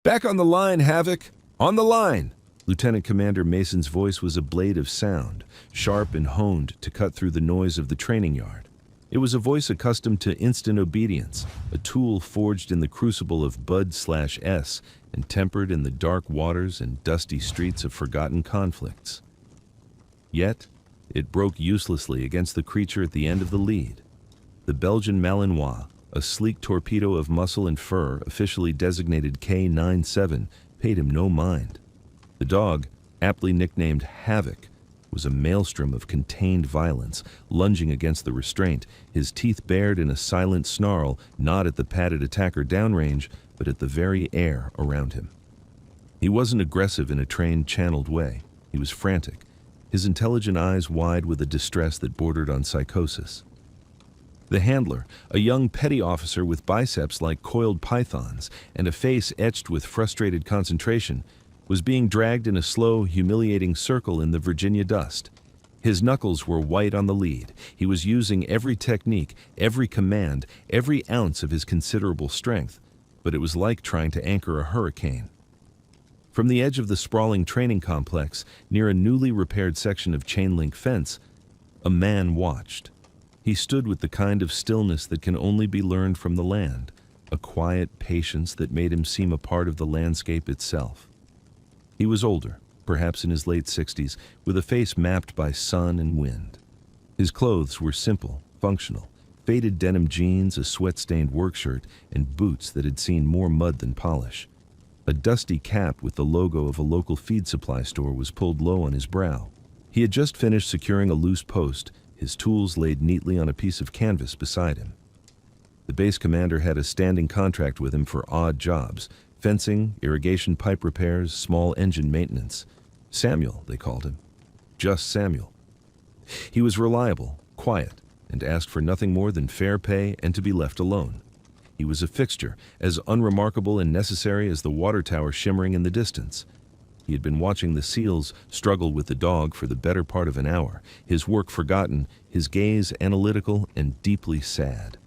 Back on the line, Havoc! On the line! Lieutenant Commander Mason's voice was a blade of sound, sharp and honed to cut through the noise of the training yard. It was a voice accustomed to instant obedience, a tool forged in the crucible of Bud/S and tempered in the dark waters and dusty streets of forgotten conflicts. Yet, it broke uselessly against the creature at the end of the lead. The Belgian Malinois, a sleek torpedo of muscle and fur, officially designated K-97, paid him no mind. The dog, aptly nicknamed Havoc, was a maelstrom of contained violence, lunging against the restraint, his teeth bared in a silent snarl, not at the padded attacker downrange, but at the very air around him. He wasn't aggressive in a trained, channeled way. He was frantic, his intelligent eyes wide with a distress that bordered on psychosis. The handler, a young petty officer with biceps like coiled pythons and a face etched with frustrated concentration, was being dragged in a slow, humiliating circle in the Virginia dust. His knuckles were white on the lead. He was using every technique, every command, every ounce of his considerable strength, but it was like trying to anchor a hurricane. From the edge of the sprawling training complex, near a newly repaired section of chain-link fence, a man watched. He stood with the kind of stillness that can only be learned from the land, a quiet patience that made him seem a part of the landscape itself. He was older, perhaps in his late 60s, with a face mapped by sun and wind. His clothes were simple, functional, faded denim jeans, a sweat-stained work shirt, and boots that had seen more mud than polish. A dusty cap with the logo of a local feed supply store was pulled low on his brow. He had just finished securing a loose post, his tools laid neatly on a piece of canvas beside him. The base commander had a standing contract with him for odd jobs: fencing, irrigation pipe repairs, small engine maintenance. Samuel, they called him. Just Samuel. He was reliable, quiet, and asked for nothing more than fair pay and to be left alone. He was a fixture, as unremarkable and necessary as the water tower shimmering in the distance. He had been watching the SEALs struggle with the dog for the better part of an hour, his work forgotten, his gaze analytical and deeply sad.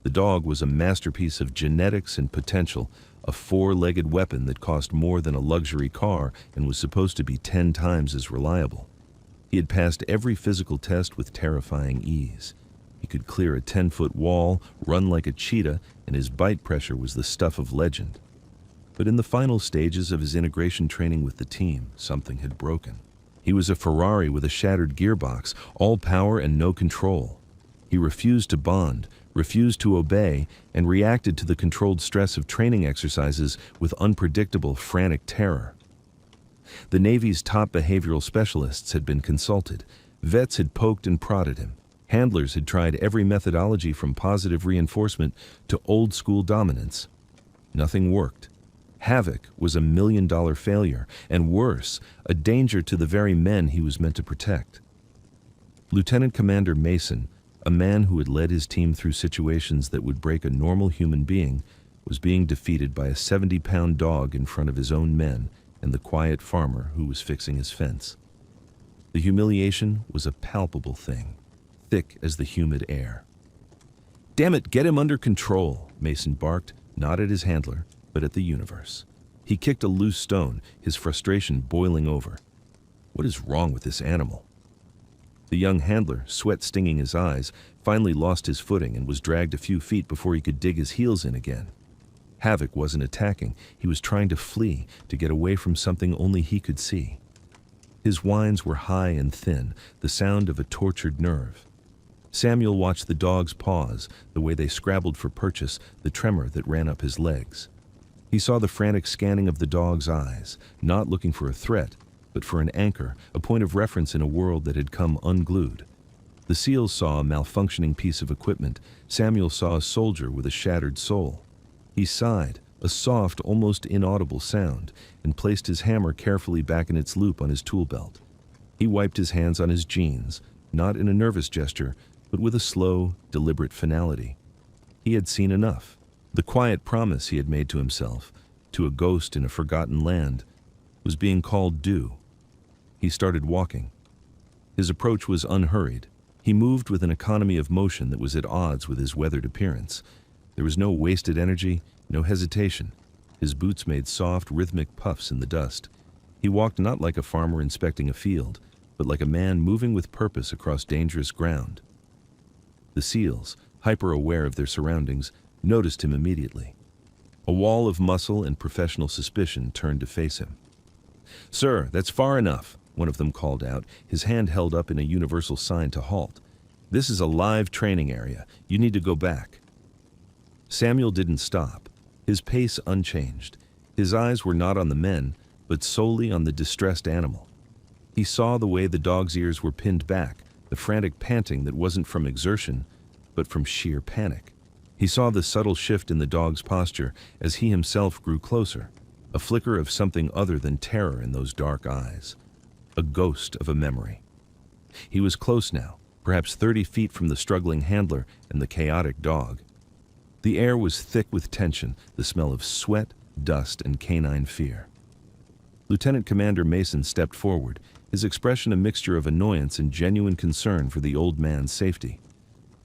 The dog was a masterpiece of genetics and potential, a four-legged weapon that cost more than a luxury car and was supposed to be 10 times as reliable. He had passed every physical test with terrifying ease. He could clear a 10-foot wall, run like a cheetah, and his bite pressure was the stuff of legend. But in the final stages of his integration training with the team, something had broken. He was a Ferrari with a shattered gearbox, all power and no control. He refused to bond, refused to obey, and reacted to the controlled stress of training exercises with unpredictable, frantic terror. The Navy's top behavioral specialists had been consulted. Vets had poked and prodded him. Handlers had tried every methodology from positive reinforcement to old-school dominance. Nothing worked. Havoc was a $1 million failure, and worse, a danger to the very men he was meant to protect. Lieutenant Commander Mason, a man who had led his team through situations that would break a normal human being, was being defeated by a 70-pound dog in front of his own men and the quiet farmer who was fixing his fence. The humiliation was a palpable thing, thick as the humid air. "Damn it, get him under control," Mason barked, not at his handler, but at the universe. He kicked a loose stone, his frustration boiling over. What is wrong with this animal? The young handler, sweat stinging his eyes, finally lost his footing and was dragged a few feet before he could dig his heels in again. Havoc wasn't attacking. He was trying to flee, to get away from something only he could see. His whines were high and thin, the sound of a tortured nerve. Samuel watched the dog's paws, the way they scrabbled for purchase, the tremor that ran up his legs. He saw the frantic scanning of the dog's eyes, not looking for a threat, but for an anchor, a point of reference in a world that had come unglued. The SEALs saw a malfunctioning piece of equipment. Samuel saw a soldier with a shattered soul. He sighed, a soft, almost inaudible sound, and placed his hammer carefully back in its loop on his tool belt. He wiped his hands on his jeans, not in a nervous gesture, but with a slow, deliberate finality. He had seen enough. The quiet promise he had made to himself, to a ghost in a forgotten land, was being called due. He started walking. His approach was unhurried. He moved with an economy of motion that was at odds with his weathered appearance. There was no wasted energy, no hesitation. His boots made soft, rhythmic puffs in the dust. He walked not like a farmer inspecting a field, but like a man moving with purpose across dangerous ground. The SEALs, hyper-aware of their surroundings, noticed him immediately. A wall of muscle and professional suspicion turned to face him. "Sir, that's far enough," one of them called out, his hand held up in a universal sign to halt. "This is a live training area. You need to go back." Samuel didn't stop, his pace unchanged. His eyes were not on the men, but solely on the distressed animal. He saw the way the dog's ears were pinned back, the frantic panting that wasn't from exertion, but from sheer panic. He saw the subtle shift in the dog's posture as he himself grew closer, a flicker of something other than terror in those dark eyes, a ghost of a memory. He was close now, perhaps 30 feet from the struggling handler and the chaotic dog. The air was thick with tension, the smell of sweat, dust, and canine fear. Lieutenant Commander Mason stepped forward, his expression a mixture of annoyance and genuine concern for the old man's safety.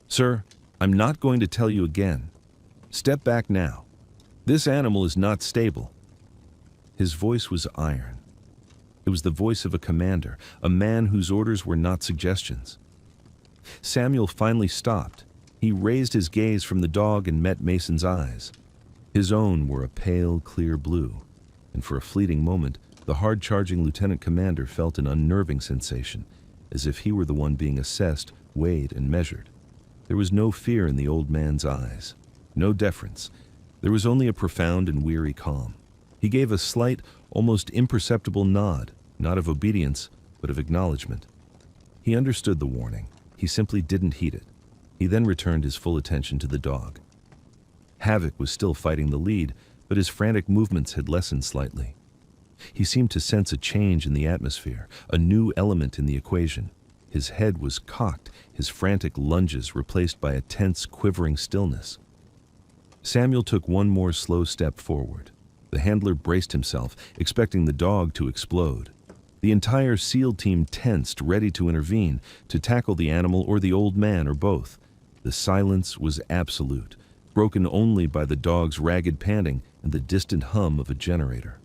"Sir, I'm not going to tell you again. Step back now. This animal is not stable." His voice was iron. It was the voice of a commander, a man whose orders were not suggestions. Samuel finally stopped. He raised his gaze from the dog and met Mason's eyes. His own were a pale, clear blue, and for a fleeting moment, the hard-charging lieutenant commander felt an unnerving sensation, as if he were the one being assessed, weighed, and measured. There was no fear in the old man's eyes, no deference. There was only a profound and weary calm. He gave a slight, almost imperceptible nod, not of obedience, but of acknowledgement. He understood the warning. He simply didn't heed it. He then returned his full attention to the dog. Havoc was still fighting the lead, but his frantic movements had lessened slightly. He seemed to sense a change in the atmosphere, a new element in the equation. His head was cocked, his frantic lunges replaced by a tense, quivering stillness. Samuel took one more slow step forward. The handler braced himself, expecting the dog to explode. The entire SEAL team tensed, ready to intervene, to tackle the animal or the old man or both. The silence was absolute, broken only by the dog's ragged panting and the distant hum of a generator.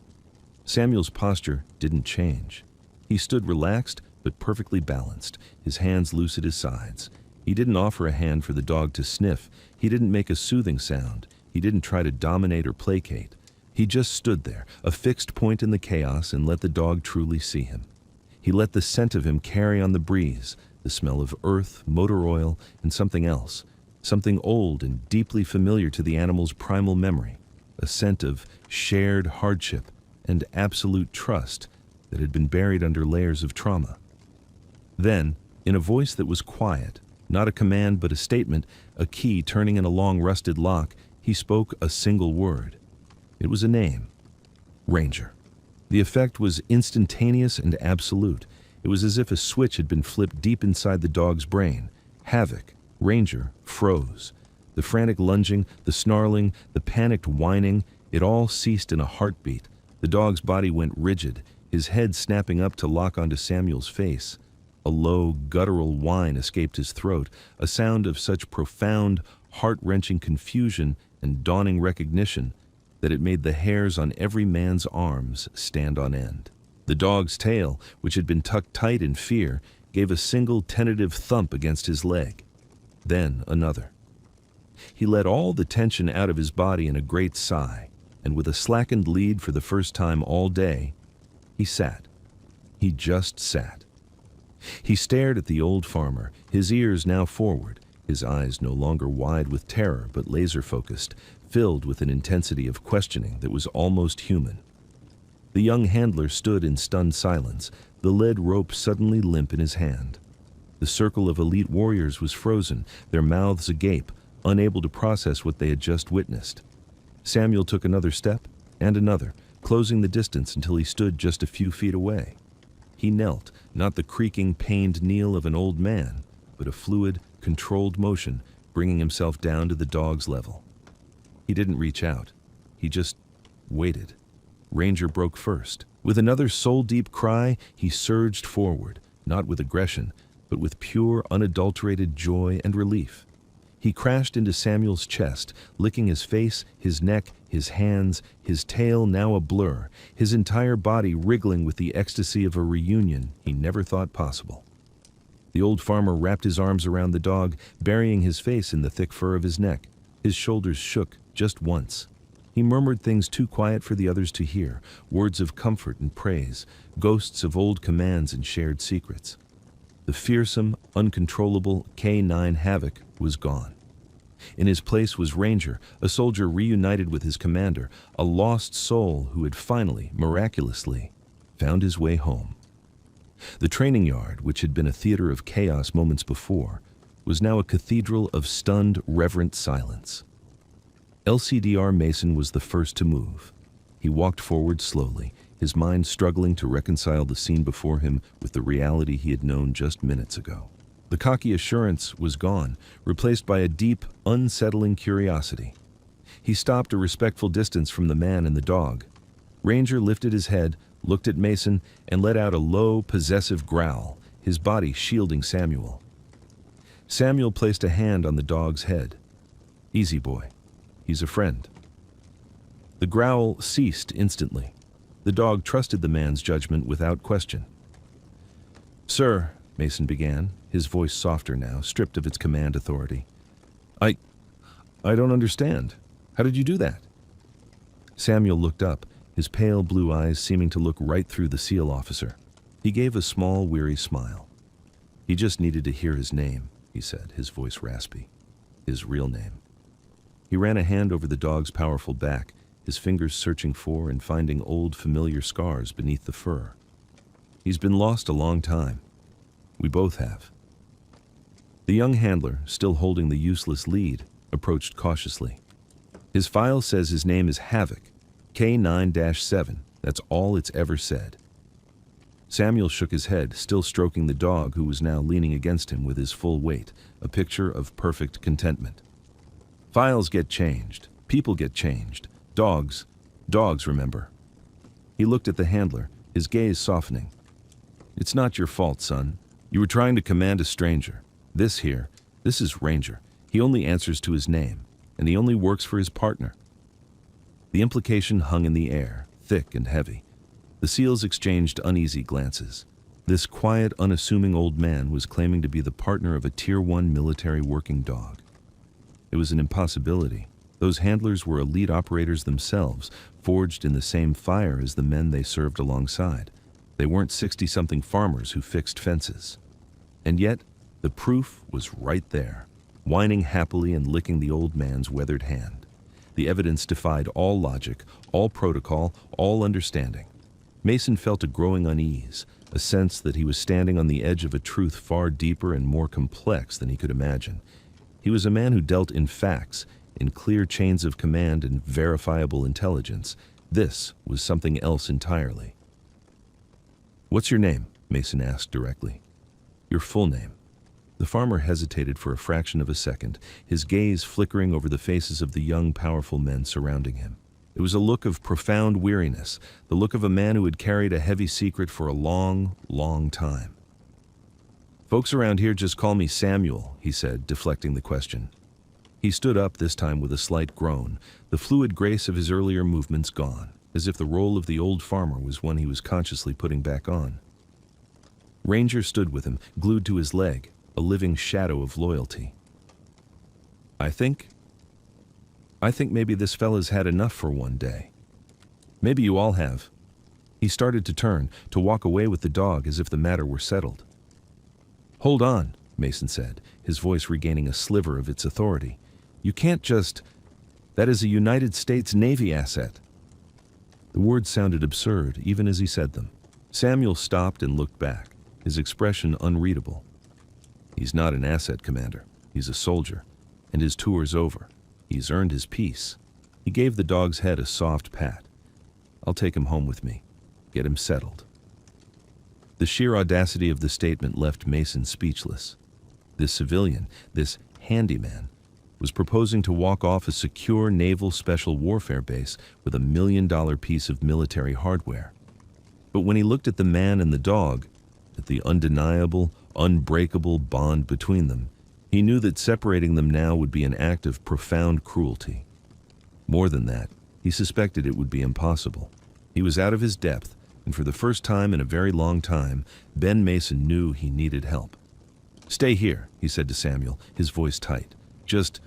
Samuel's posture didn't change. He stood relaxed but perfectly balanced, his hands loose at his sides. He didn't offer a hand for the dog to sniff. He didn't make a soothing sound. He didn't try to dominate or placate. He just stood there, a fixed point in the chaos, and let the dog truly see him. He let the scent of him carry on the breeze, the smell of earth, motor oil, and something else, something old and deeply familiar to the animal's primal memory, a scent of shared hardship and absolute trust that had been buried under layers of trauma. Then, in a voice that was quiet, not a command but a statement, a key turning in a long rusted lock, he spoke a single word. It was a name. Ranger. The effect was instantaneous and absolute. It was as if a switch had been flipped deep inside the dog's brain. Havoc, Ranger, froze. The frantic lunging, the snarling, the panicked whining, it all ceased in a heartbeat. The dog's body went rigid, his head snapping up to lock onto Samuel's face. A low, guttural whine escaped his throat, a sound of such profound, heart-wrenching confusion and dawning recognition that it made the hairs on every man's arms stand on end. The dog's tail, which had been tucked tight in fear, gave a single tentative thump against his leg. Then another. He let all the tension out of his body in a great sigh, and with a slackened lead for the first time all day, he sat. He just sat. He stared at the old farmer, his ears now forward, his eyes no longer wide with terror but laser-focused, filled with an intensity of questioning that was almost human. The young handler stood in stunned silence, the lead rope suddenly limp in his hand. The circle of elite warriors was frozen, their mouths agape, unable to process what they had just witnessed. Samuel took another step, and another, closing the distance until he stood just a few feet away. He knelt, not the creaking, pained kneel of an old man, but a fluid, controlled motion, bringing himself down to the dog's level. He didn't reach out. He just waited. Ranger broke first. With another soul-deep cry, he surged forward, not with aggression, but with pure, unadulterated joy and relief. He crashed into Samuel's chest, licking his face, his neck, his hands, his tail now a blur, his entire body wriggling with the ecstasy of a reunion he never thought possible. The old farmer wrapped his arms around the dog, burying his face in the thick fur of his neck. His shoulders shook just once. He murmured things too quiet for the others to hear, words of comfort and praise, ghosts of old commands and shared secrets. The fearsome, uncontrollable K9 Havoc was gone. In his place was Ranger, a soldier reunited with his commander, a lost soul who had finally, miraculously, found his way home. The training yard, which had been a theater of chaos moments before, was now a cathedral of stunned, reverent silence. LCDR Mason was the first to move. He walked forward slowly, his mind struggling to reconcile the scene before him with the reality he had known just minutes ago. The cocky assurance was gone, replaced by a deep, unsettling curiosity. He stopped a respectful distance from the man and the dog. Ranger lifted his head, looked at Mason, and let out a low, possessive growl, his body shielding Samuel. Samuel placed a hand on the dog's head. "Easy, boy. He's a friend." The growl ceased instantly. The dog trusted the man's judgment without question. "Sir," Mason began, his voice softer now, stripped of its command authority. I don't understand. How did you do that?" Samuel looked up, his pale blue eyes seeming to look right through the SEAL officer. He gave a small, weary smile. "He just needed to hear his name," he said, his voice raspy. "His real name." He ran a hand over the dog's powerful back, his fingers searching for and finding old, familiar scars beneath the fur. "He's been lost a long time. We both have." The young handler, still holding the useless lead, approached cautiously. "His file says his name is Havoc, K9-7. That's all it's ever said." Samuel shook his head, still stroking the dog who was now leaning against him with his full weight, a picture of perfect contentment. "Files get changed. People get changed. Dogs, remember." He looked at the handler, his gaze softening. "It's not your fault, son. You were trying to command a stranger. This is Ranger. He only answers to his name, and he only works for his partner." The implication hung in the air, thick and heavy. The SEALs exchanged uneasy glances. This quiet, unassuming old man was claiming to be the partner of a Tier 1 military working dog. It was an impossibility. Those handlers were elite operators themselves, forged in the same fire as the men they served alongside. They weren't 60-something farmers who fixed fences. And yet, the proof was right there, whining happily and licking the old man's weathered hand. The evidence defied all logic, all protocol, all understanding. Mason felt a growing unease, a sense that he was standing on the edge of a truth far deeper and more complex than he could imagine. He was a man who dealt in facts, in clear chains of command and verifiable intelligence. This was something else entirely. "What's your name?" Mason asked directly. "Your full name." The farmer hesitated for a fraction of a second, his gaze flickering over the faces of the young, powerful men surrounding him. It was a look of profound weariness, the look of a man who had carried a heavy secret for a long, long time. "Folks around here just call me Samuel," he said, deflecting the question. He stood up, this time with a slight groan, the fluid grace of his earlier movements gone, as if the role of the old farmer was one he was consciously putting back on. Ranger stood with him, glued to his leg, a living shadow of loyalty. I think maybe this fella's had enough for one day. Maybe you all have." He started to turn, to walk away with the dog as if the matter were settled. "Hold on," Mason said, his voice regaining a sliver of its authority. "You can't just... That is a United States Navy asset." The words sounded absurd, even as he said them. Samuel stopped and looked back, his expression unreadable. "He's not an asset, Commander. He's a soldier, and his tour's over. He's earned his peace." He gave the dog's head a soft pat. "I'll take him home with me. Get him settled." The sheer audacity of the statement left Mason speechless. This civilian, this handyman, was proposing to walk off a secure naval special warfare base with $1 million piece of military hardware. But when he looked at the man and the dog, at the undeniable, unbreakable bond between them, he He knew that separating them now would be an act of profound cruelty. More than that, he suspected it would be impossible. He was out of his depth, and for the first time in a very long time, Ben Mason knew he needed help. "Stay here," he said to Samuel, his voice tight. "Just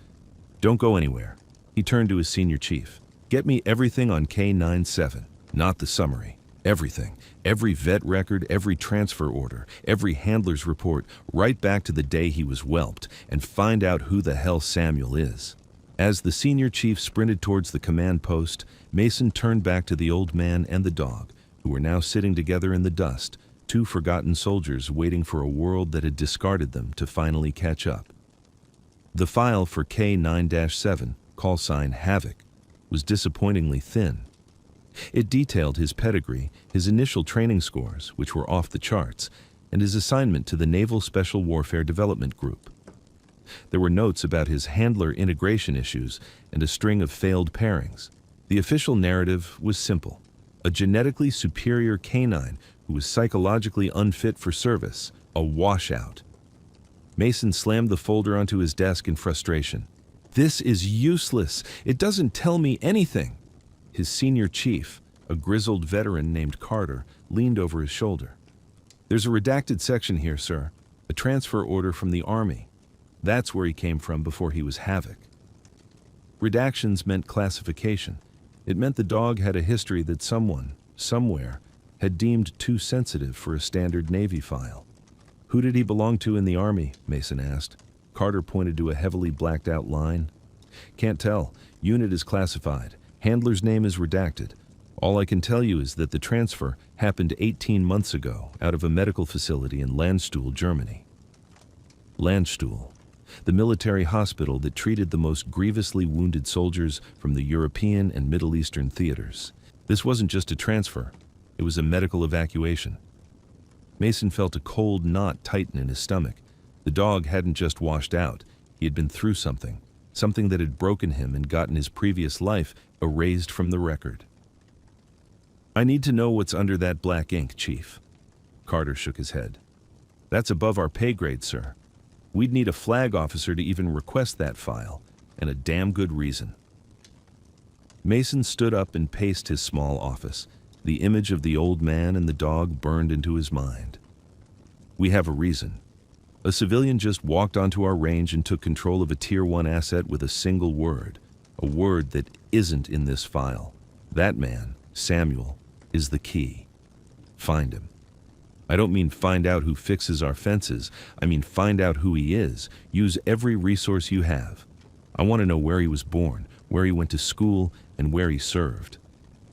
don't go anywhere." He turned to his senior chief. "Get me everything on K97, not the summary. Everything. Every vet record, every transfer order, every handler's report, right back to the day he was whelped, and find out who the hell Samuel is." As the senior chief sprinted towards the command post, Mason turned back to the old man and the dog, who were now sitting together in the dust, two forgotten soldiers waiting for a world that had discarded them to finally catch up. The file for K9-7, call sign Havoc, was disappointingly thin. It detailed his pedigree, his initial training scores, which were off the charts, and his assignment to the Naval Special Warfare Development Group. There were notes about his handler integration issues and a string of failed pairings. The official narrative was simple: a genetically superior canine who was psychologically unfit for service, a washout. Mason slammed the folder onto his desk in frustration. "This is useless. It doesn't tell me anything." His senior chief, a grizzled veteran named Carter, leaned over his shoulder. "There's a redacted section here, sir. A transfer order from the Army. That's where he came from before he was Havoc." Redactions meant classification. It meant the dog had a history that someone, somewhere, had deemed too sensitive for a standard Navy file. "Who did he belong to in the Army?" Mason asked. Carter pointed to a heavily blacked-out line. "Can't tell. Unit is classified. Handler's name is redacted. All I can tell you is that the transfer happened 18 months ago out of a medical facility in Landstuhl, Germany." Landstuhl, the military hospital that treated the most grievously wounded soldiers from the European and Middle Eastern theaters. This wasn't just a transfer. It was a medical evacuation. Mason felt a cold knot tighten in his stomach. The dog hadn't just washed out. He had been through something that had broken him and gotten his previous life erased from the record. "I need to know what's under that black ink, Chief." Carter shook his head. "That's above our pay grade, sir. We'd need a flag officer to even request that file, and a damn good reason." Mason stood up and paced his small office. The image of the old man and the dog burned into his mind. "We have a reason. A civilian just walked onto our range and took control of a Tier 1 asset with a single word, a word that isn't in this file. That man, Samuel, is the key. Find him. I don't mean find out who fixes our fences. I mean find out who he is. Use every resource you have. I want to know where he was born, where he went to school, and where he served.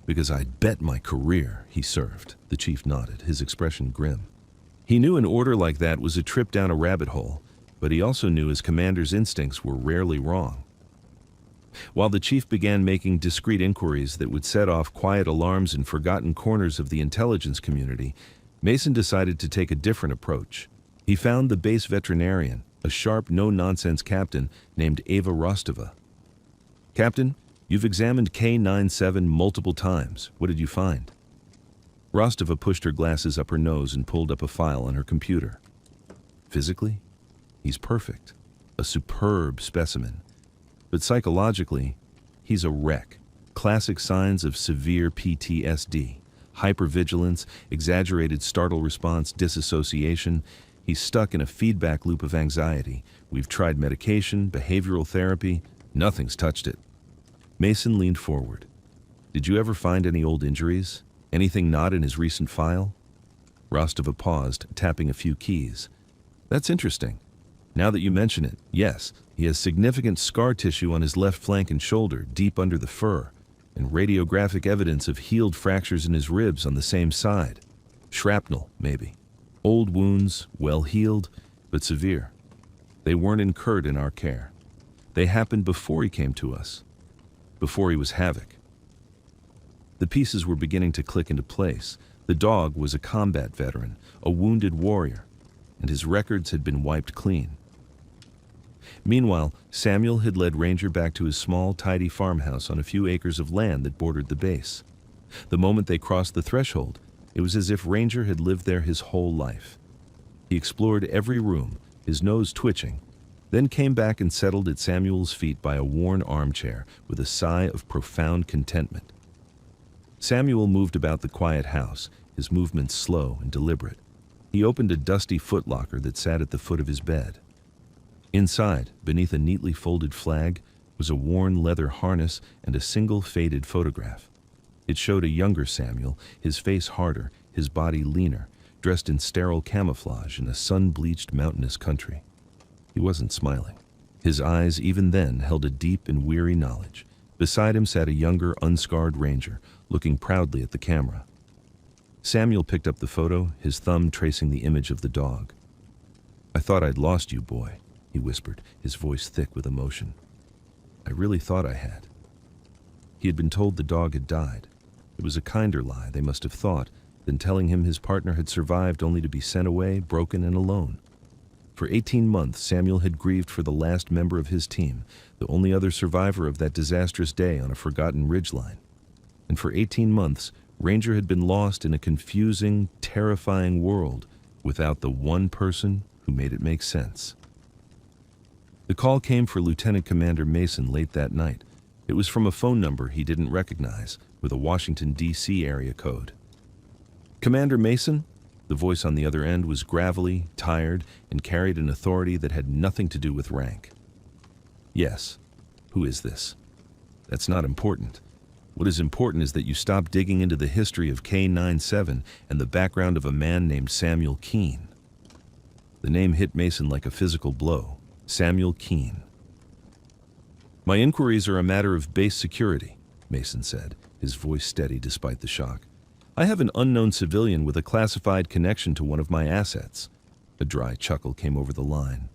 Because I'd bet my career he served." The chief nodded, his expression grim. He knew an order like that was a trip down a rabbit hole, but he also knew his commander's instincts were rarely wrong. While the chief began making discreet inquiries that would set off quiet alarms in forgotten corners of the intelligence community, Mason decided to take a different approach. He found the base veterinarian, a sharp, no-nonsense captain named Eva Rostova. "Captain, you've examined K97 multiple times. What did you find?" Rostova pushed her glasses up her nose and pulled up a file on her computer. "Physically, he's perfect, a superb specimen. But psychologically, he's a wreck. Classic signs of severe PTSD. Hypervigilance, exaggerated startle response, disassociation. He's stuck in a feedback loop of anxiety. We've tried medication, behavioral therapy. Nothing's touched it." Mason leaned forward. "Did you ever find any old injuries? Anything not in his recent file?" Rostova paused, tapping a few keys. "That's interesting. Now that you mention it, yes, he has significant scar tissue on his left flank and shoulder, deep under the fur, and radiographic evidence of healed fractures in his ribs on the same side. Shrapnel, maybe. Old wounds, well healed, but severe. They weren't incurred in our care. They happened before he came to us, before he was Havoc." The pieces were beginning to click into place. The dog was a combat veteran, a wounded warrior, and his records had been wiped clean. Meanwhile, Samuel had led Ranger back to his small, tidy farmhouse on a few acres of land that bordered the base. The moment they crossed the threshold, it was as if Ranger had lived there his whole life. He explored every room, his nose twitching, then came back and settled at Samuel's feet by a worn armchair with a sigh of profound contentment. Samuel moved about the quiet house, his movements slow and deliberate. He opened a dusty footlocker that sat at the foot of his bed. Inside, beneath a neatly folded flag, was a worn leather harness and a single faded photograph. It showed a younger Samuel, his face harder, his body leaner, dressed in sterile camouflage in a sun-bleached mountainous country. He wasn't smiling. His eyes, even then, held a deep and weary knowledge. Beside him sat a younger, unscarred ranger, looking proudly at the camera. Samuel picked up the photo, his thumb tracing the image of the dog. "I thought I'd lost you, boy," he whispered, his voice thick with emotion. "I really thought I had." He had been told the dog had died. It was a kinder lie, they must have thought, than telling him his partner had survived only to be sent away, broken and alone. For 18 months, Samuel had grieved for the last member of his team, the only other survivor of that disastrous day on a forgotten ridgeline. And for 18 months, Ranger had been lost in a confusing, terrifying world without the one person who made it make sense. The call came for Lieutenant Commander Mason late that night. It was from a phone number he didn't recognize, with a Washington, D.C. area code. "Commander Mason?" The voice on the other end was gravelly, tired, and carried an authority that had nothing to do with rank. "Yes. Who is this?" "That's not important. What is important is that you stop digging into the history of K-97 and the background of a man named Samuel Keene." The name hit Mason like a physical blow. Samuel Keene. "My inquiries are a matter of base security," Mason said, his voice steady despite the shock. "I have an unknown civilian with a classified connection to one of my assets." A dry chuckle came over the line.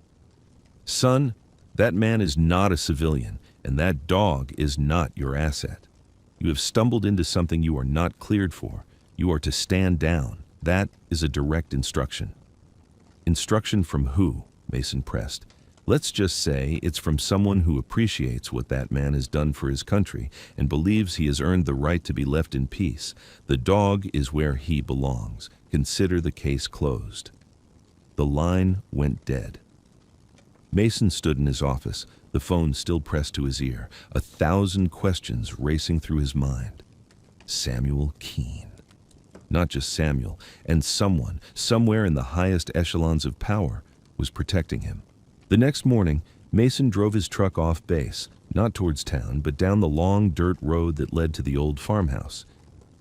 "Son, that man is not a civilian, and that dog is not your asset. You have stumbled into something you are not cleared for. You are to stand down. That is a direct instruction." "Instruction from who?" Mason pressed. "Let's just say it's from someone who appreciates what that man has done for his country and believes he has earned the right to be left in peace. The dog is where he belongs. Consider the case closed." The line went dead. Mason stood in his office, the phone still pressed to his ear, 1,000 questions racing through his mind. Samuel Keene. Not just Samuel, and someone, somewhere in the highest echelons of power, was protecting him. The next morning, Mason drove his truck off base, not towards town, but down the long dirt road that led to the old farmhouse.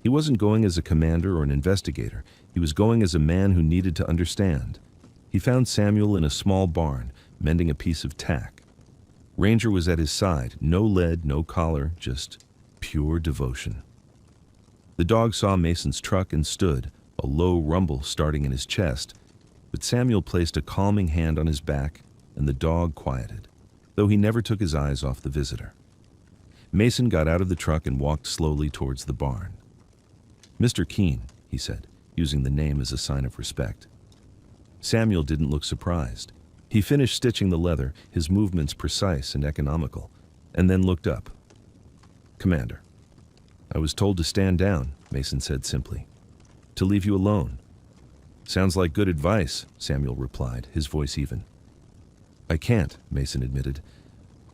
He wasn't going as a commander or an investigator. He was going as a man who needed to understand. He found Samuel in a small barn, mending a piece of tack. Ranger was at his side, no lead, no collar, just pure devotion. The dog saw Mason's truck and stood, a low rumble starting in his chest, but Samuel placed a calming hand on his back, and the dog quieted, though he never took his eyes off the visitor. Mason got out of the truck and walked slowly towards the barn. "Mr. Keene," he said, using the name as a sign of respect. Samuel didn't look surprised. He finished stitching the leather, his movements precise and economical, and then looked up. "Commander." "I was told to stand down," Mason said simply. "To leave you alone." "Sounds like good advice," Samuel replied, his voice even. "I can't," Mason admitted.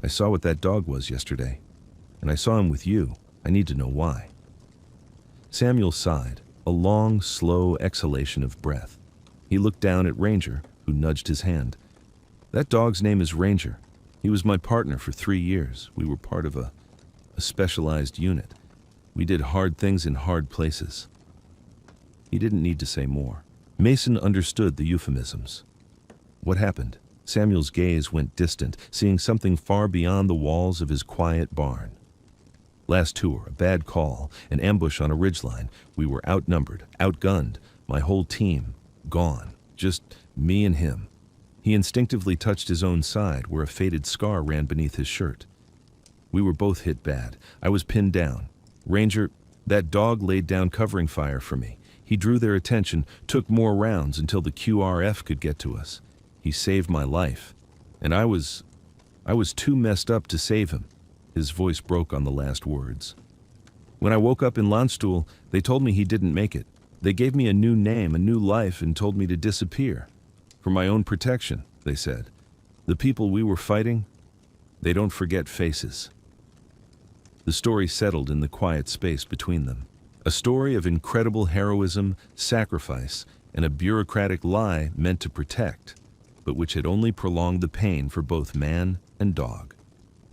"I saw what that dog was yesterday, and I saw him with you. I need to know why." Samuel sighed, a long, slow exhalation of breath. He looked down at Ranger, who nudged his hand. "That dog's name is Ranger. He was my partner for 3 years. We were part of a specialized unit. We did hard things in hard places." He didn't need to say more. Mason understood the euphemisms. What happened? Samuel's gaze went distant, seeing something far beyond the walls of his quiet barn. "Last tour, a bad call, an ambush on a ridgeline. We were outnumbered, outgunned. My whole team, gone. Just me and him." He instinctively touched his own side, where a faded scar ran beneath his shirt. "We were both hit bad. I was pinned down. Ranger, that dog laid down covering fire for me. He drew their attention, took more rounds until the QRF could get to us. He saved my life. And I was too messed up to save him." His voice broke on the last words. "When I woke up in Landstuhl, they told me he didn't make it. They gave me a new name, a new life, and told me to disappear. For my own protection, they said. The people we were fighting, they don't forget faces. The story settled in the quiet space between them. A story of incredible heroism, sacrifice, and a bureaucratic lie meant to protect, but which had only prolonged the pain for both man and dog.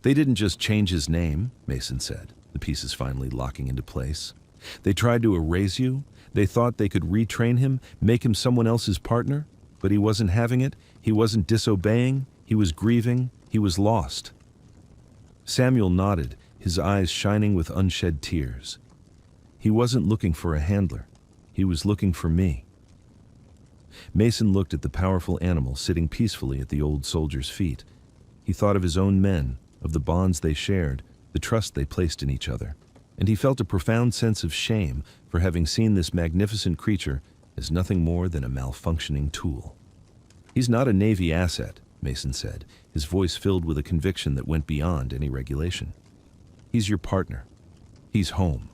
They didn't just change his name, Mason said, the pieces finally locking into place. They tried to erase you. They thought they could retrain him, make him someone else's partner, but he wasn't having it. He wasn't disobeying. He was grieving. He was lost. Samuel nodded, his eyes shining with unshed tears. He wasn't looking for a handler. He was looking for me. Mason looked at the powerful animal sitting peacefully at the old soldier's feet. He thought of his own men, of the bonds they shared, the trust they placed in each other, and he felt a profound sense of shame for having seen this magnificent creature as nothing more than a malfunctioning tool. "He's not a Navy asset," Mason said, his voice filled with a conviction that went beyond any regulation. "He's your partner. He's home."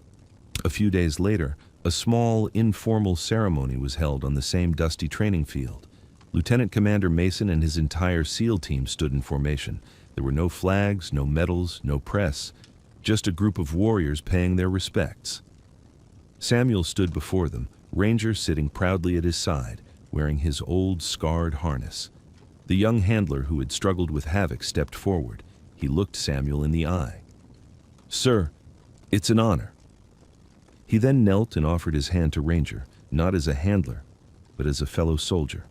A few days later, a small, informal ceremony was held on the same dusty training field. Lieutenant Commander Mason and his entire SEAL team stood in formation. There were no flags, no medals, no press, just a group of warriors paying their respects. Samuel stood before them, Ranger sitting proudly at his side, wearing his old, scarred harness. The young handler who had struggled with Havoc stepped forward. He looked Samuel in the eye. "Sir, it's an honor." He then knelt and offered his hand to Ranger, not as a handler, but as a fellow soldier.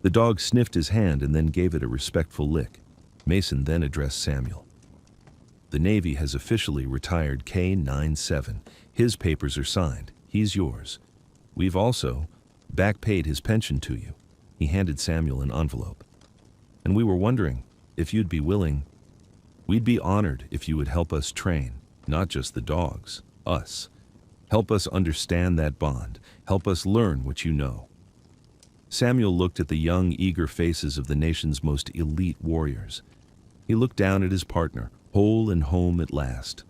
The dog sniffed his hand and then gave it a respectful lick. Mason then addressed Samuel. "The Navy has officially retired K-97. His papers are signed. He's yours. We've also back-paid his pension to you." He handed Samuel an envelope. "And we were wondering if you'd be willing. We'd be honored if you would help us train, not just the dogs, us. Help us understand that bond. Help us learn what you know." Samuel looked at the young, eager faces of the nation's most elite warriors. He looked down at his partner, whole and home at last.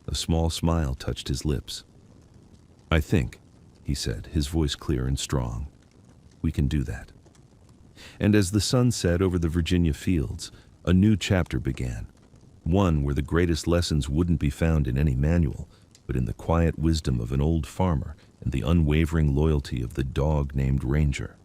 A small smile touched his lips. "I think," he said, his voice clear and strong, "we can do that." And as the sun set over the Virginia fields, a new chapter began. One where the greatest lessons wouldn't be found in any manual, but in the quiet wisdom of an old farmer and the unwavering loyalty of the dog named Ranger.